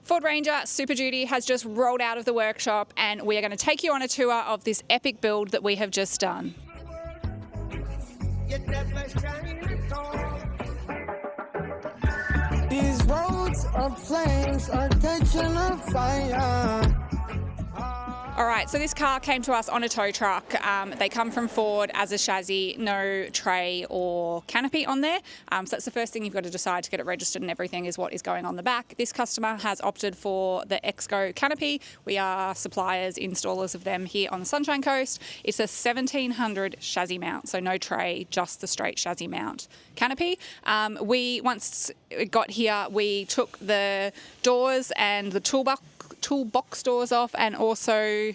Ford Ranger Super Duty has just rolled out of the workshop, and we are going to take you on a tour of this epic build that we have just done. These roads of flames are catching a fire. All right, so this car came to us on a tow truck. They come from Ford as a chassis, no tray or canopy on there. So that's the first thing you've got to decide to get it registered and everything is what is going on the back. This customer has opted for the XGO Canopy. We are suppliers, installers of them here on the Sunshine Coast. It's a 1700 chassis mount, so no tray, just the straight chassis mount canopy. Once it got here, we took the doors and the toolbox doors off, and also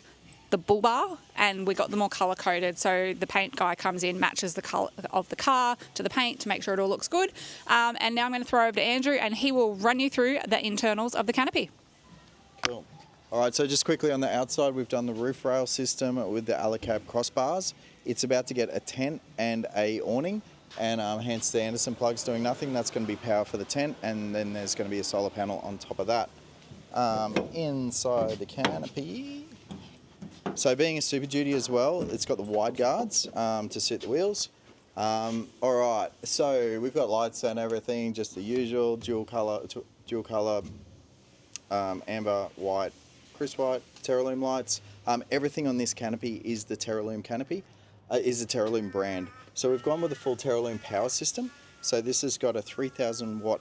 the Bullbar, and we got them all colour coded, so the paint guy comes in, matches the colour of the car to the paint to make sure it all looks good. And now I'm going to throw over to Andrew, and he will run you through the internals of the canopy. Cool. All right, so just quickly on the outside, we've done the roof rail system with the Alicab crossbars. It's about to get a tent and a awning, and hence the Anderson plugs doing nothing. That's going to be power for the tent, and then there's going to be a solar panel on top of that. Inside the canopy, so being a Super Duty as well, it's got the wide guards to suit the wheels. All right, so we've got lights and everything, just the usual dual color, amber, white, crisp white, Teralume lights. Everything on this canopy is the Teralume canopy, is the Teralume brand. So we've gone with a full Teralume power system. So this has got a 3000 watt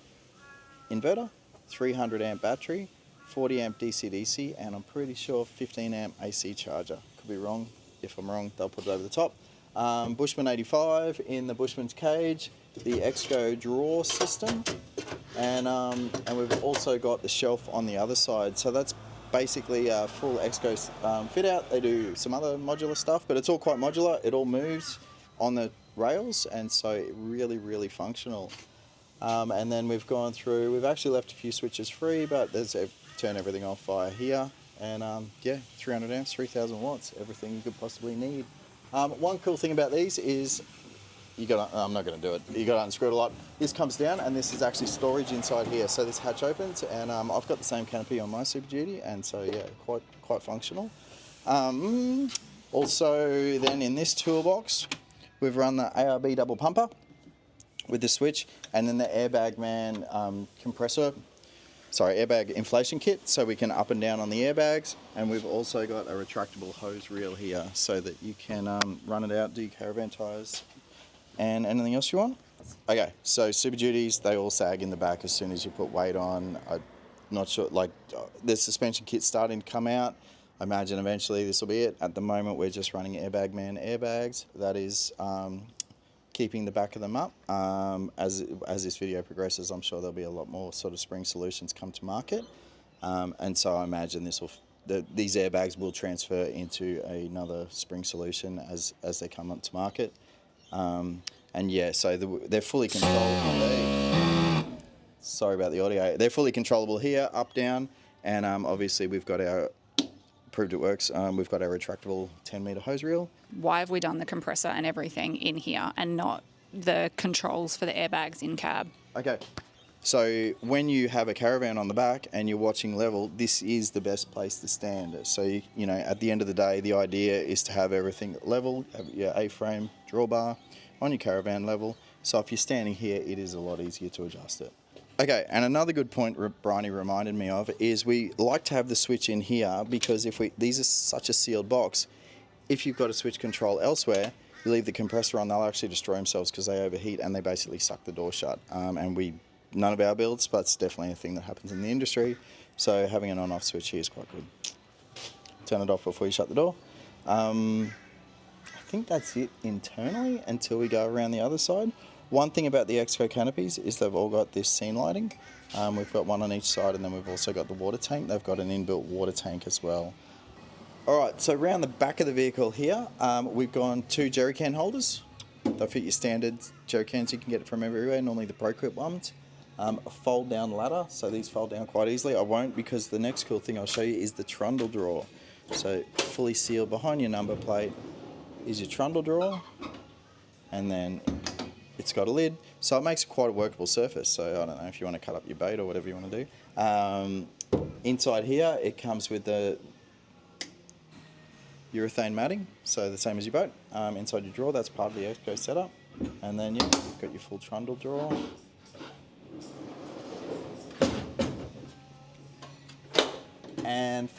inverter, 300 amp battery, 40 amp DC-DC, and I'm pretty sure 15 amp AC charger. Could be wrong. If I'm wrong, they'll put it over the top. Bushman 85 in the Bushman's cage, the XGO Drawer System, and we've also got the shelf on the other side. So that's basically a full XGO fit out. They do some other modular stuff, but it's all quite modular. It all moves on the rails, and so really, really functional. And then we've gone through, we've actually left a few switches free, but there's turn everything off via here, and yeah, 300 amps, 3000 watts, everything you could possibly need. One cool thing about these is I'm not going to do it, you got to unscrew it a lot. This comes down, and this is actually storage inside here, so this hatch opens, and I've got the same canopy on my Super Duty, and so yeah, quite functional. Also then in this toolbox, we've run the ARB double pumper with the switch, and then the Airbag Man airbag inflation kit, so we can up and down on the airbags. And we've also got a retractable hose reel here, so that you can run it out, do your caravan tyres, and anything else you want. Okay, so Super Duties, they all sag in the back as soon as you put weight on. I'm not sure, like, the suspension kit's starting to come out. I imagine eventually this will be it. At the moment, we're just running Airbag Man Airbags. That is keeping the back of them up. As this video progresses, I'm sure there'll be a lot more sort of spring solutions come to market, and so I imagine these airbags will transfer into another spring solution as they come up to market. And yeah, so they're fully controllable. Sorry about the audio. They're fully controllable here, up, down, and obviously we've got our proved it works. We've got our retractable 10-metre hose reel. Why have we done the compressor and everything in here and not the controls for the airbags in cab? Okay, so when you have a caravan on the back and you're watching level, this is the best place to stand. So, you know, at the end of the day, the idea is to have everything level, have your A-frame drawbar on your caravan level. So if you're standing here, it is a lot easier to adjust it. Okay, and another good point Bryony reminded me of is we like to have the switch in here, because these are such a sealed box, if you've got a switch control elsewhere, you leave the compressor on, they'll actually destroy themselves because they overheat and they basically suck the door shut. And none of our builds, but it's definitely a thing that happens in the industry. So having an on-off switch here is quite good. Turn it off before you shut the door. I think that's it internally until we go around the other side. One thing about the XGO canopies is they've all got this scene lighting. We've got one on each side, and then we've also got the water tank. They've got an inbuilt water tank as well. All right, so around the back of the vehicle here, we've gone 2 jerry can holders. They'll fit your standard jerry cans. You can get it from everywhere, normally the Pro Quip ones. A fold down ladder, so these fold down quite easily. I won't, because the next cool thing I'll show you is the trundle drawer. So fully sealed behind your number plate is your trundle drawer, and then It's got a lid, so it makes it quite a workable surface. So I don't know if you want to cut up your bait or whatever you want to do. Inside here, it comes with the urethane matting, so the same as your boat. Inside your drawer, that's part of the XGO setup. And then, yeah, you've got your full trundle drawer. And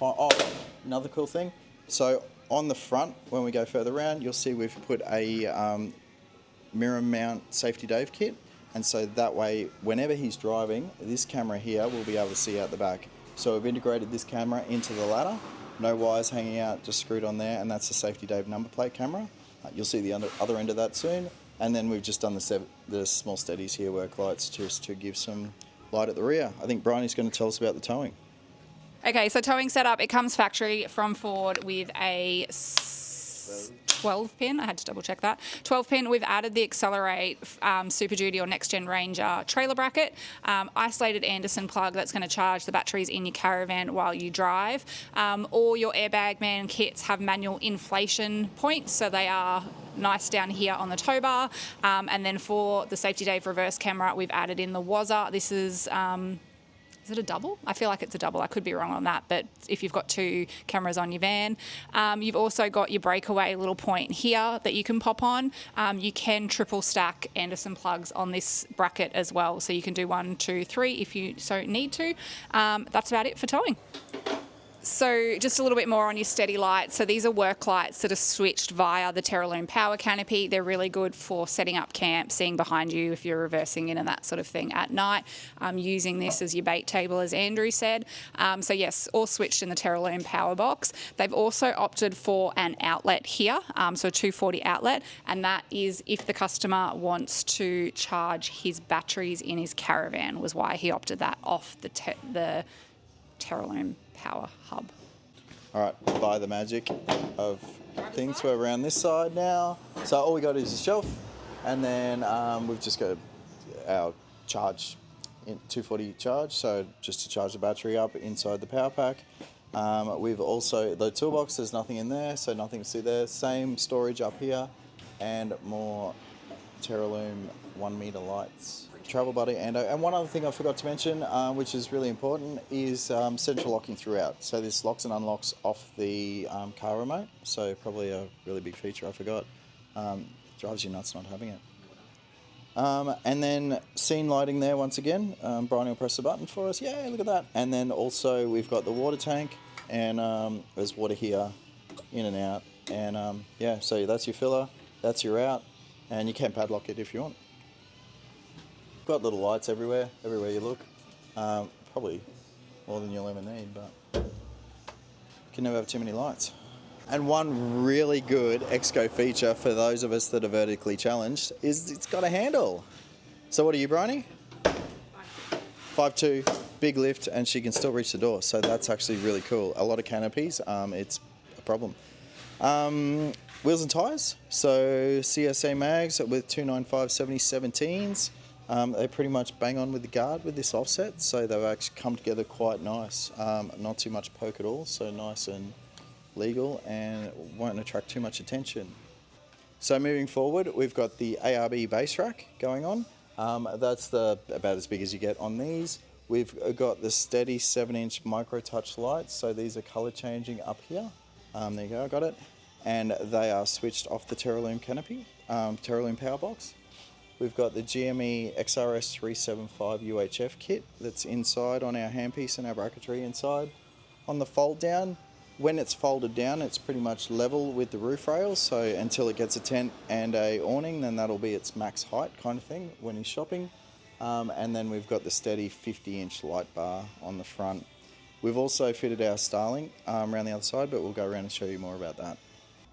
another cool thing. So on the front, when we go further around, you'll see we've put a mirror mount safety Dave kit. And so that way, whenever he's driving, this camera here will be able to see out the back. So we've integrated this camera into the ladder. No wires hanging out, just screwed on there, and that's the safety Dave number plate camera. You'll see the other end of that soon. And then we've just done the small STEDIs here, work lights, just to give some light at the rear. I think Bryony's going to tell us about the towing. Okay, so towing setup, it comes factory from Ford with a 12 pin. I had to double check that. 12 pin. We've added the Accelerate Super Duty or Next Gen Ranger trailer bracket, isolated Anderson plug that's going to charge the batteries in your caravan while you drive. All your Airbag Man kits have manual inflation points, so they are nice down here on the tow bar. And then for the Safety Dave reverse camera, we've added in the Wazza. This is it a double? I feel like it's a double. I could be wrong on that, but if you've got 2 cameras on your van. You've also got your breakaway little point here that you can pop on. You can triple stack Anderson plugs on this bracket as well, so you can do 1, 2, 3 if you so need to. That's about it for towing. So just a little bit more on your STEDI lights. So these are work lights that are switched via the Teralume power canopy. They're really good for setting up camp, seeing behind you if you're reversing in and that sort of thing at night. Using this as your bait table, as Andrew said. So yes, all switched in the Teralume power box. They've also opted for an outlet here, so a 240 outlet, and that is if the customer wants to charge his batteries in his caravan, was why he opted that off the Teralume power hub. All right, by the magic of things, we're around this side now. So all we got is a shelf, and then we've just got our charge, 240 charge, so just to charge the battery up inside the power pack. We've also, the toolbox, there's nothing in there, so nothing to see there. Same storage up here, and more Teralume 1 meter lights. Travel buddy, and one other thing I forgot to mention, which is really important, is central locking throughout. So this locks and unlocks off the car remote, so probably a really big feature I forgot. Drives you nuts not having it. And then scene lighting there once again. Brian will press the button for us. Yeah, look at that. And then also we've got the water tank, and there's water here, in and out. And yeah, so that's your filler, that's your out, and you can padlock it if you want. Got little lights everywhere you look. Probably more than you'll ever need, but you can never have too many lights. And one really good XGO feature for those of us that are vertically challenged is it's got a handle. So what are you, Bryony? 5'2", big lift, and she can still reach the door. So that's actually really cool. A lot of canopies, it's a problem. Wheels and tyres. So CSA mags with 295/70/17s. They pretty much bang on with the guard with this offset, so they've actually come together quite nice. Not too much poke at all, so nice and legal and won't attract too much attention. So moving forward, we've got the ARB Base Rack going on. That's about as big as you get on these. We've got the STEDI 7-inch micro touch lights, so these are colour changing up here. There you go, I got it. And they are switched off the Teralume Canopy, Teralume power box. We've got the GME XRS 375 UHF kit that's inside on our handpiece and our bracketry inside. On the fold down, when it's folded down, it's pretty much level with the roof rails, so until it gets a tent and a awning, then that'll be its max height kind of thing when he's shopping. And then we've got the STEDI 50-inch light bar on the front. We've also fitted our Starlink around the other side, but we'll go around and show you more about that.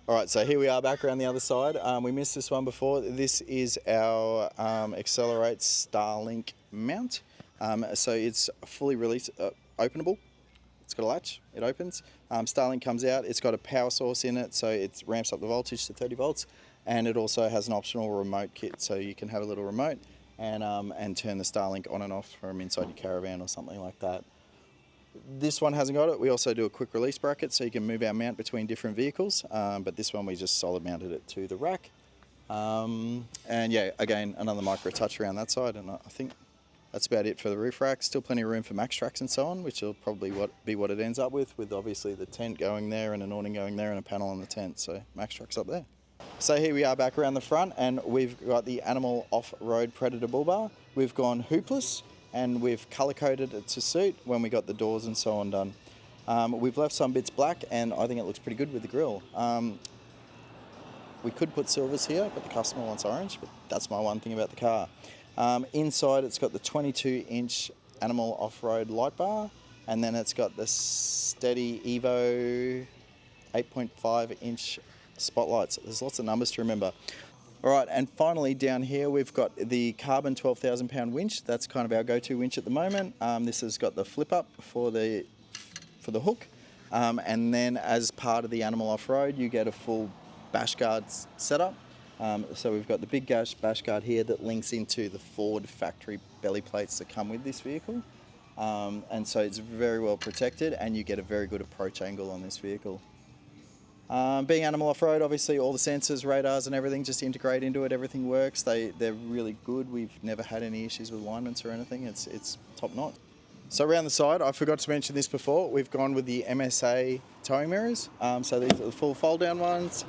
All right, so here we are back around the other side. We missed this one before. This is our Accelerate Starlink mount. So it's fully release openable. It's got a latch, it opens. Starlink comes out, it's got a power source in it, so it ramps up the voltage to 30 volts. And it also has an optional remote kit, so you can have a little remote and turn the Starlink on and off from inside your caravan or something like that. This one hasn't got it. We also do a quick release bracket so you can move our mount between different vehicles, but this one we just solid mounted it to the rack. And yeah, again, another micro touch around that side, and I think that's about it for the roof rack. Still plenty of room for max tracks and so on, which will probably be what it ends up with obviously the tent going there and an awning going there and a panel on the tent, so max tracks up there. So here we are back around the front, and we've got the Animal Off-Road Predator Bullbar. We've gone hoopless, and we've colour-coded it to suit when we got the doors and so on done. We've left some bits black, and I think it looks pretty good with the grille. We could put silvers here, but the customer wants orange, but that's my one thing about the car. Inside it's got the 22-inch Animal Off-Road light bar, and then it's got the STEDI Evo 8.5-inch spotlights. There's lots of numbers to remember. All right, and finally down here we've got the carbon 12,000 pound winch. That's kind of our go-to winch at the moment. This has got the flip up for the hook, and then as part of the Animal Off-Road you get a full bash guard setup. So we've got the big bash guard here that links into the Ford factory belly plates that come with this vehicle. And so it's very well protected, and you get a very good approach angle on this vehicle. Being Animal Off-Road, obviously all the sensors, radars and everything just integrate into it, everything works. They're really good. We've never had any issues with alignments or anything. It's top notch. So around the side, I forgot to mention this before, we've gone with the MSA Towing Mirrors. So these are the full fold down ones.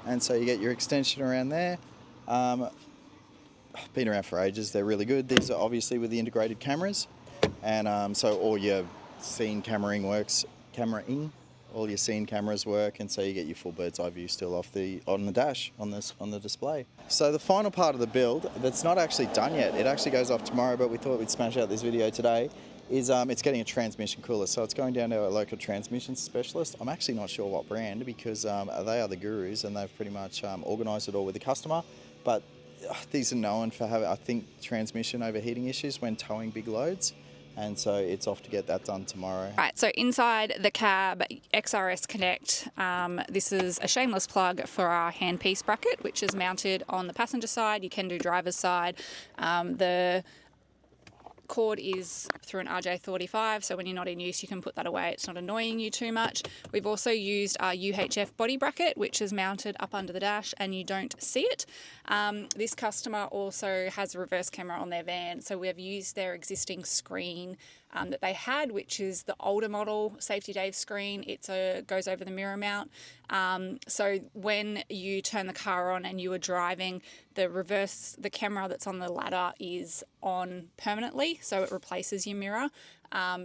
And so you get your extension around there. Been around for ages, they're really good. These are obviously with the integrated cameras. And so all your scene cameraing, all your scene cameras work, and so you get your full bird's eye view still on the dash, on the display. So the final part of the build, that's not actually done yet, it actually goes off tomorrow, but we thought we'd smash out this video today, is it's getting a transmission cooler. So it's going down to a local transmission specialist. I'm actually not sure what brand, because they are the gurus and they've pretty much organised it all with the customer. But these are known for having, I think, transmission overheating issues when towing big loads. And so it's off to get that done tomorrow. Right, so inside the cab, XRS Connect, this is a shameless plug for our handpiece bracket, which is mounted on the passenger side. You can do driver's side. The cord is through an RJ45, so when you're not in use you can put that away, it's not annoying you too much. We've also used our UHF body bracket, which is mounted up under the dash and you don't see it. This customer also has a reverse camera on their van, so we've used their existing screen that they had, which is the older model Safety Dave screen. It goes over the mirror mount. So when you turn the car on and you are driving, the camera that's on the ladder is on permanently, so it replaces your mirror.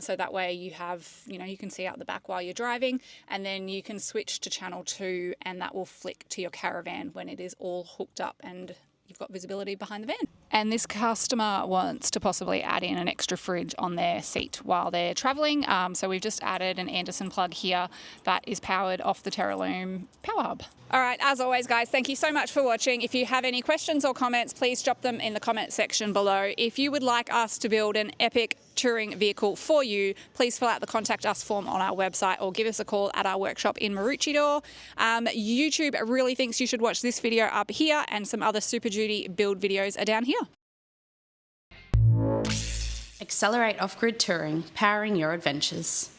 So that way you have, you can see out the back while you're driving, and then you can switch to channel 2 and that will flick to your caravan when it is all hooked up and you've got visibility behind the van. And this customer wants to possibly add in an extra fridge on their seat while they're travelling. So we've just added an Anderson plug here that is powered off the Teralume power hub. All right, as always, guys, thank you so much for watching. If you have any questions or comments, please drop them in the comment section below. If you would like us to build an epic touring vehicle for you, please fill out the contact us form on our website or give us a call at our workshop in Maroochydore. YouTube really thinks you should watch this video up here, and some other Super Duty build videos are down here. Accelerate off-grid touring, powering your adventures.